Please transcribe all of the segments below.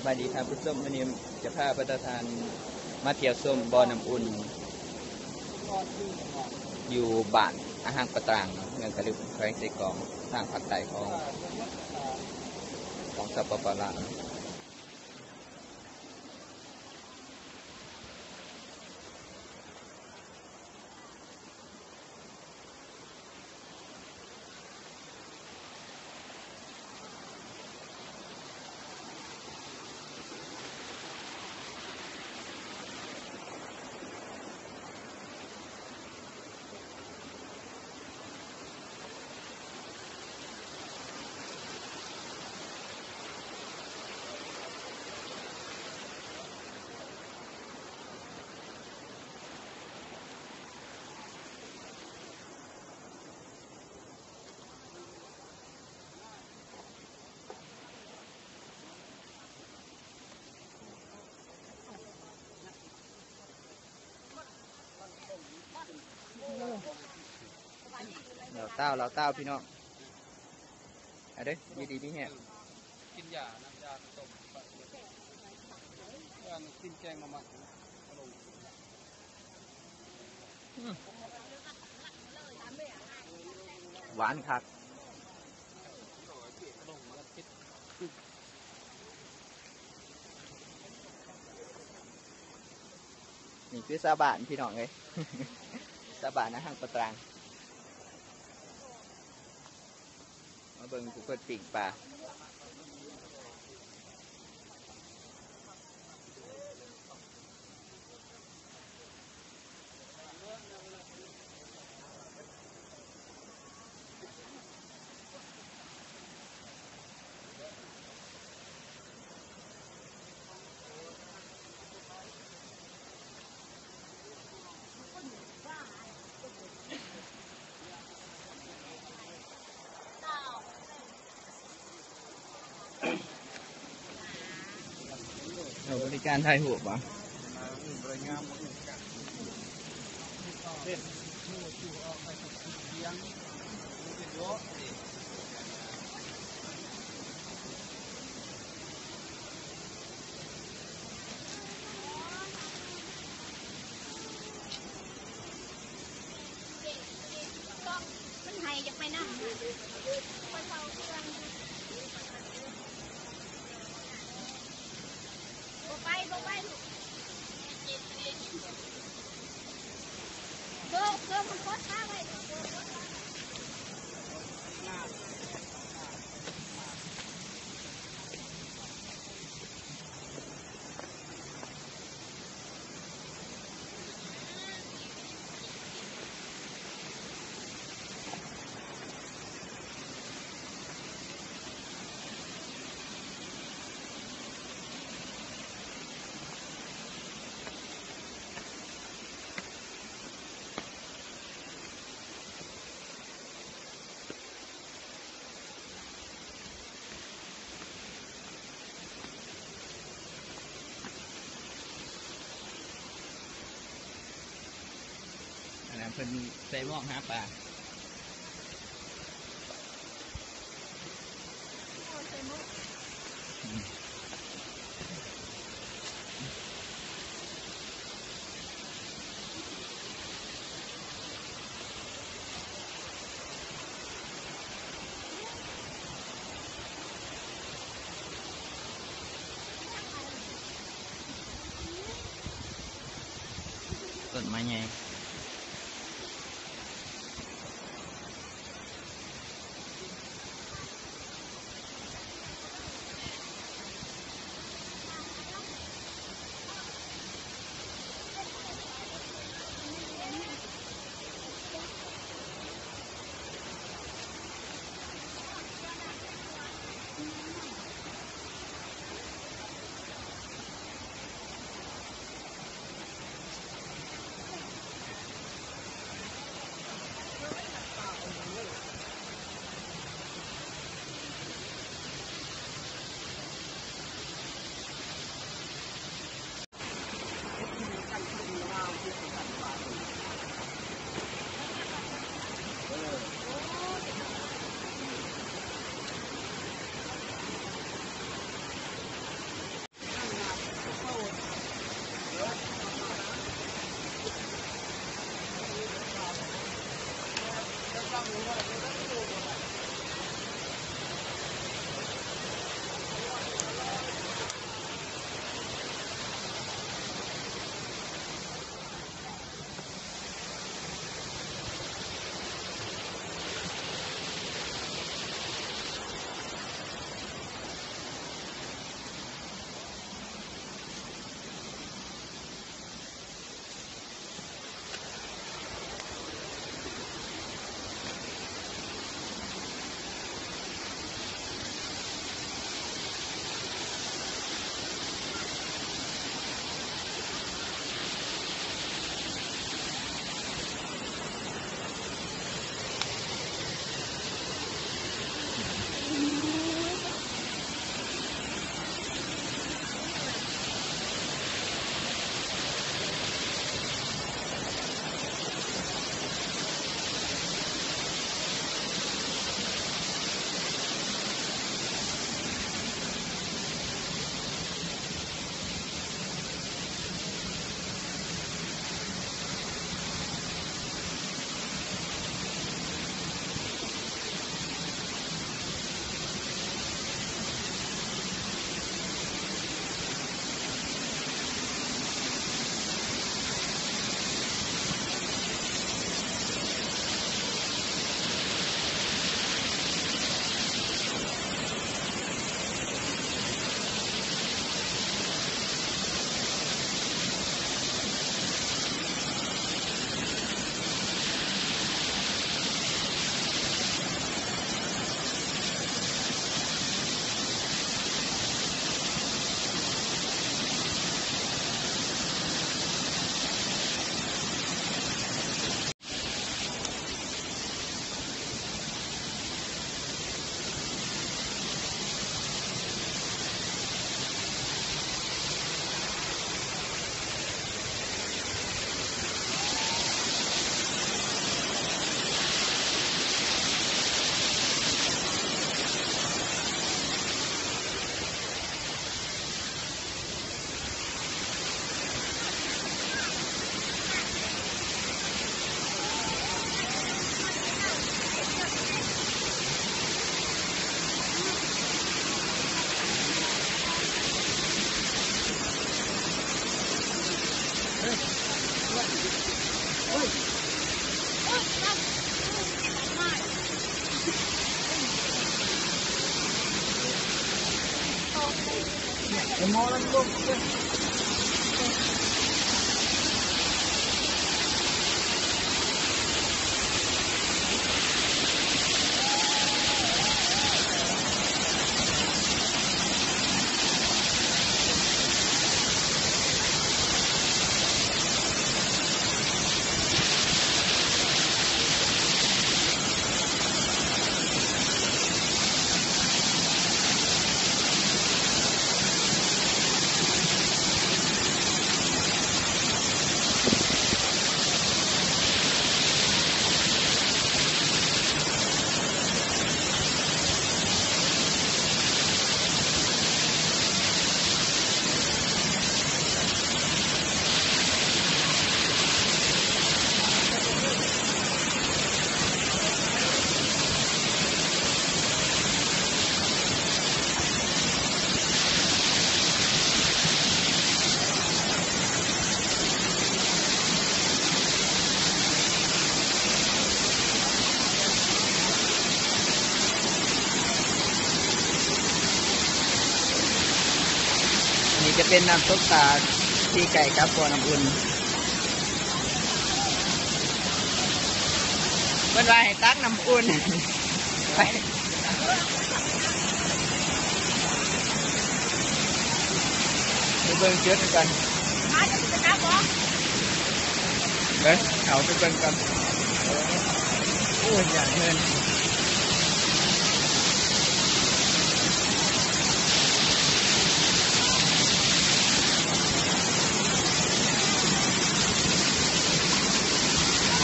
บายดีครับผู้ชมวันนี้จะพาประธานมาเที่ยวชมบ่อน้ำอุ่นอยู่บ้านอาหารประตางเนาะเมืองกะลึกแขวงไสกองทางภาคใต้ของสปปลาว เราเต้าพี่น้องเอาเด้อดีพี่แฮะกินยาน้ำยาต้มกินแกงมาหวานคักนี่คือซาบานพี่น้องเลยซาบานนะห้างประตางมาเบิ่งผู้เปิดปิ่งปลาบริการไทยหัวปะมันให้จะไปนั่งไปเฝ้าเพื่อนบ่ไปเดินมันคดข้าไว้เพิ่นใส่หม้อหาปลาต้นไม้ใหญ่ นี่จะเป็นน้ำซุปตาที่ไก่กับตัวน้ำอุ่นเมื่อวานให้ตักน้ำอุ่นไปไปเบิ่งจุดกันเด้อเอาไปเบิ่งกันโอ้ยอย่างเงิน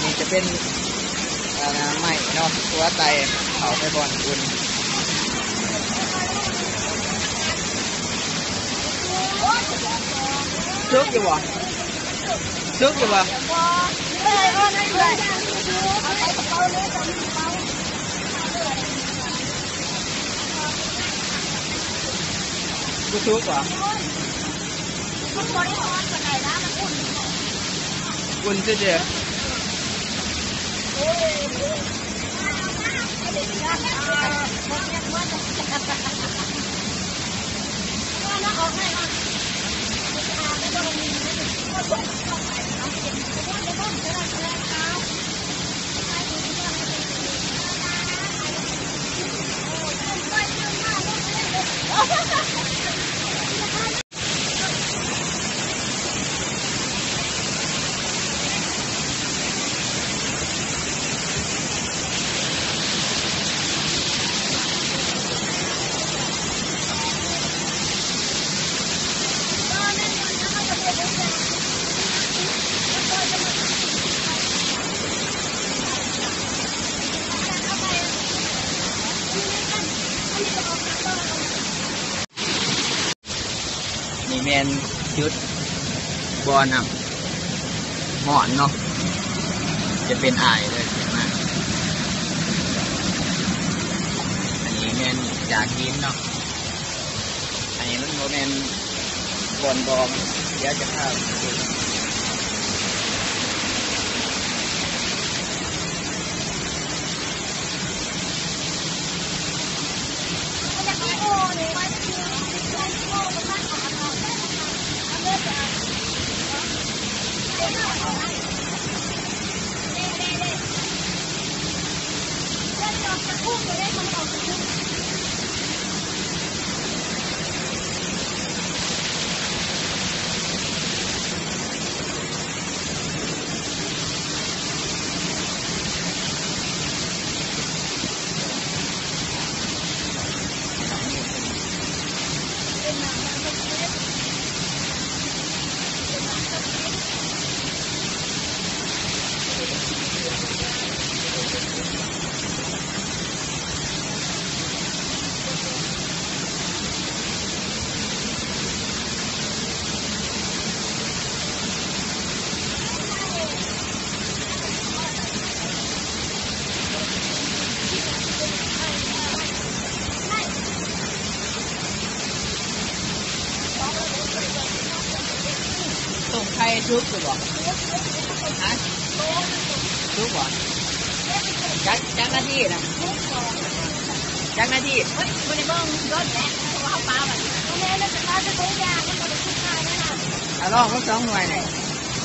นี่จะเป็นใหม่เนาะตัวไตเอาไปบ่อนอุ่นซุกอยู่บ่ซุกอยู่บ่ ทุกข์เหรอ มันบริหารกันไหนนะมันอุ่น อุ่นจะเดือด นี่แมนจุดบอลน่ะหมอนเนาะจะเป็นอายเลยเห็นไหมอันนี้แมนจากกินเนาะอันนี้มันโมเมนบอลบอมเดี๋ยวจะพาไปดู ส่งใครทุกข์หรือเปล่าฮะทุกข์เหรอจักหน้าที่นะจักหน้าที่บริบ้งรถแหละเพราะว่าเขาปลาแบบนี้แม่เล่นแต่ปลาจะตัวใหญ่มันก็จะขึ้นมาได้นะ เอาลองทั้งสองหน่วยหน่อย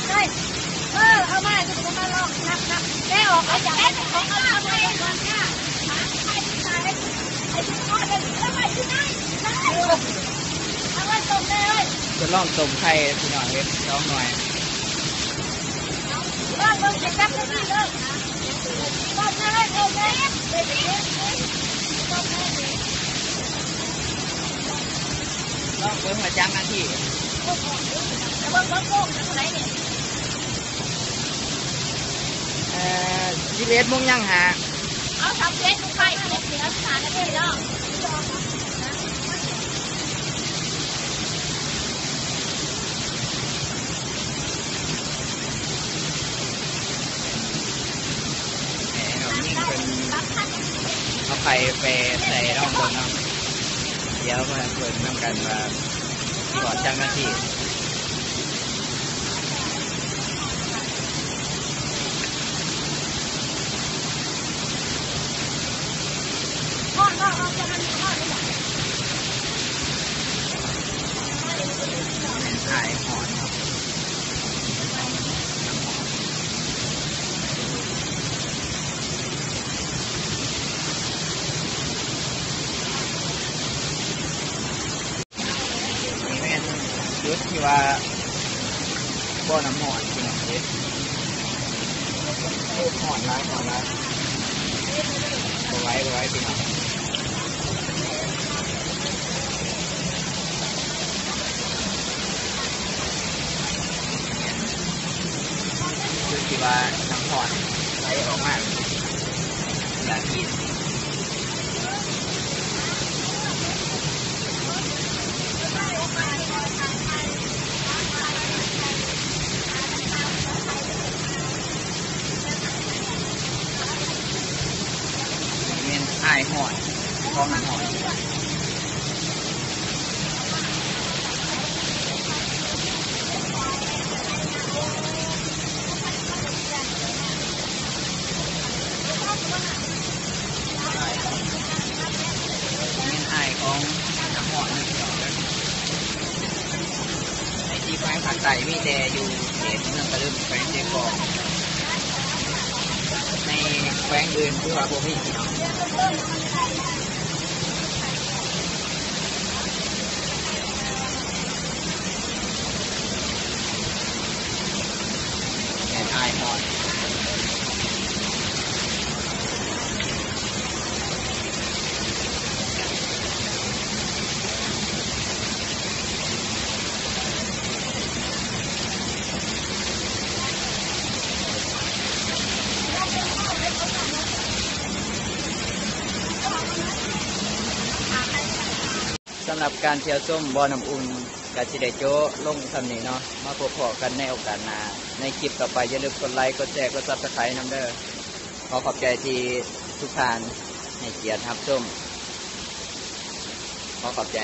ใช่เอามาจะมาลอกนับแม่ออกไอ้จากแม่ของเอาไปก่อนค่ะไอ้ที่ตายไอ้ที่ทอดเลยแล้วไปที่ไหนเอาไว้ส่งเลย จะลองส่งใครพี่น้องเล็กสองหน่วย บ้านเมืองจะจับได้ดีเลยบ้านเลยโอเคเด็กลองเพิ่มมาจักหน้าที่ แล้วบ้านโป่งจะไหนเนี่ย11 โมงยังหา เอาทำเฟซบุ๊กไปเด็กเหนือสถานที่แล้วเอาไปใส่ร่องบนเนาะเดี๋ยวมาเปิดน้ำกันมาก่อนจังหน้าที่ขายหอนครับนี่เป็นชุดที่ว่าบ่อน้ำหอนที่หนองเล็กหอนร้ายเอาไว้พี่น้องคือที่ว่าน้ำหอนไหลออกมาอยากกินเป็นไอหอนของน้ำหอน เป็นไอของน้ำหอมนั่นเองในที่แขวงภาคใต้มีแต่อยู่เขตเมืองกระดึ๊บแขวงเชียงกองในแขวงอื่นคือว่าโบมีพี่น้องแอนไอหอดสำหรับการเที่ยวชมบ่อน้ำอุ่นกาชิเดโจลงทำนี้เนาะมาพบกันในโอกาสหน้าในคลิปต่อไปอย่าลืมกดไลค์กดแชร์กดซับสไครต์น้ำเด้อขอขอบใจที่ทุกท่านให้เกียรติรับชมขอขอบใจ